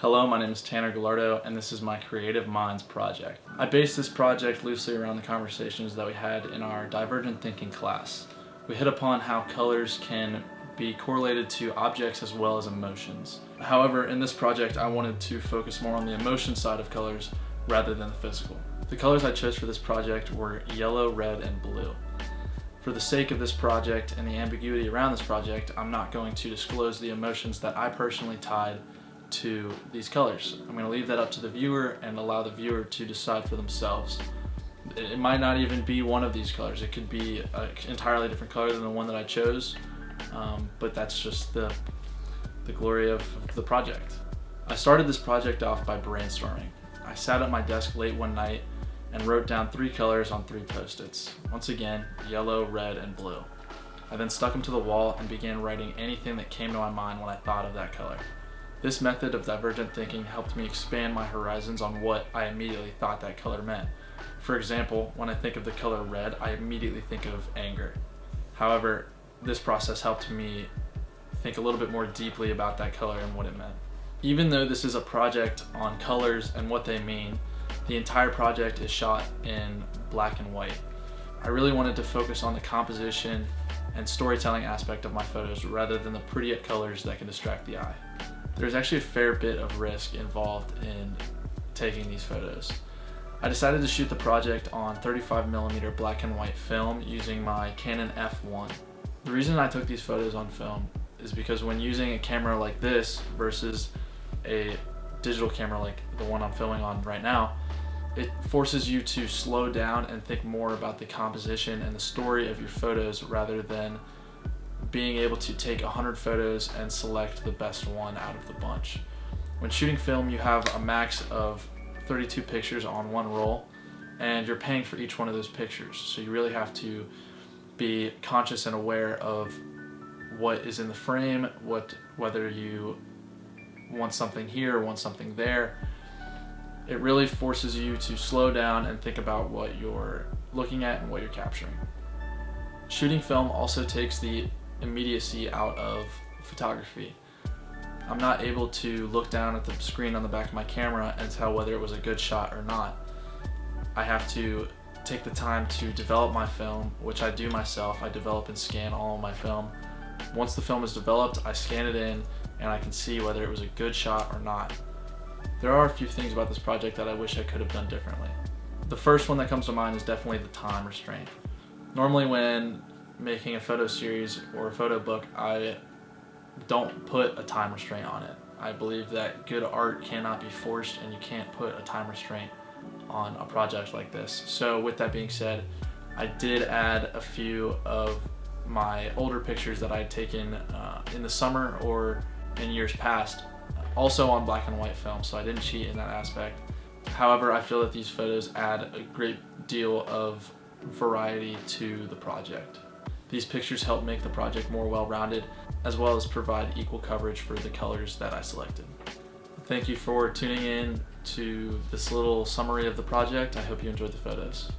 Hello, my name is Tanner Gallardo, and this is my Creative Minds project. I based this project loosely around the conversations that we had in our Divergent Thinking class. We hit upon how colors can be correlated to objects as well as emotions. However, in this project, I wanted to focus more on the emotion side of colors rather than the physical. The colors I chose for this project were yellow, red, and blue. For the sake of this project and the ambiguity around this project, I'm not going to disclose the emotions that I personally tied to these colors. I'm going to leave that up to the viewer and allow the viewer to decide for themselves. It might not even be one of these colors. It could be an entirely different color than the one that I chose, but that's just the glory of the project. I started this project off by brainstorming. I sat at my desk late one night and wrote down 3 colors on 3 post-its. Once again, yellow, red, and blue. I then stuck them to the wall and began writing anything that came to my mind when I thought of that color. This method of divergent thinking helped me expand my horizons on what I immediately thought that color meant. For example, when I think of the color red, I immediately think of anger. However, this process helped me think a little bit more deeply about that color and what it meant. Even though this is a project on colors and what they mean, the entire project is shot in black and white. I really wanted to focus on the composition and storytelling aspect of my photos rather than the pretty colors that can distract the eye. There's actually a fair bit of risk involved in taking these photos. I decided to shoot the project on 35mm black and white film using my Canon F1. The reason I took these photos on film is because when using a camera like this versus a digital camera like the one I'm filming on right now, it forces you to slow down and think more about the composition and the story of your photos rather than being able to take 100 photos and select the best one out of the bunch. When shooting film, you have a max of 32 pictures on one roll, and you're paying for each one of those pictures. So you really have to be conscious and aware of what is in the frame, whether you want something here or want something there. It really forces you to slow down and think about what you're looking at and what you're capturing. Shooting film also takes the immediacy out of photography. I'm not able to look down at the screen on the back of my camera and tell whether it was a good shot or not. I have to take the time to develop my film, which I do myself. I develop and scan all of my film. Once the film is developed, I scan it in and I can see whether it was a good shot or not. There are a few things about this project that I wish I could have done differently. The first one that comes to mind is definitely the time restraint. Normally when making a photo series or a photo book, I don't put a time restraint on it. I believe that good art cannot be forced and you can't put a time restraint on a project like this. So with that being said, I did add a few of my older pictures that I had taken in the summer or in years past, also on black and white film, so I didn't cheat in that aspect. However, I feel that these photos add a great deal of variety to the project. These pictures help make the project more well-rounded, as well as provide equal coverage for the colors that I selected. Thank you for tuning in to this little summary of the project. I hope you enjoyed the photos.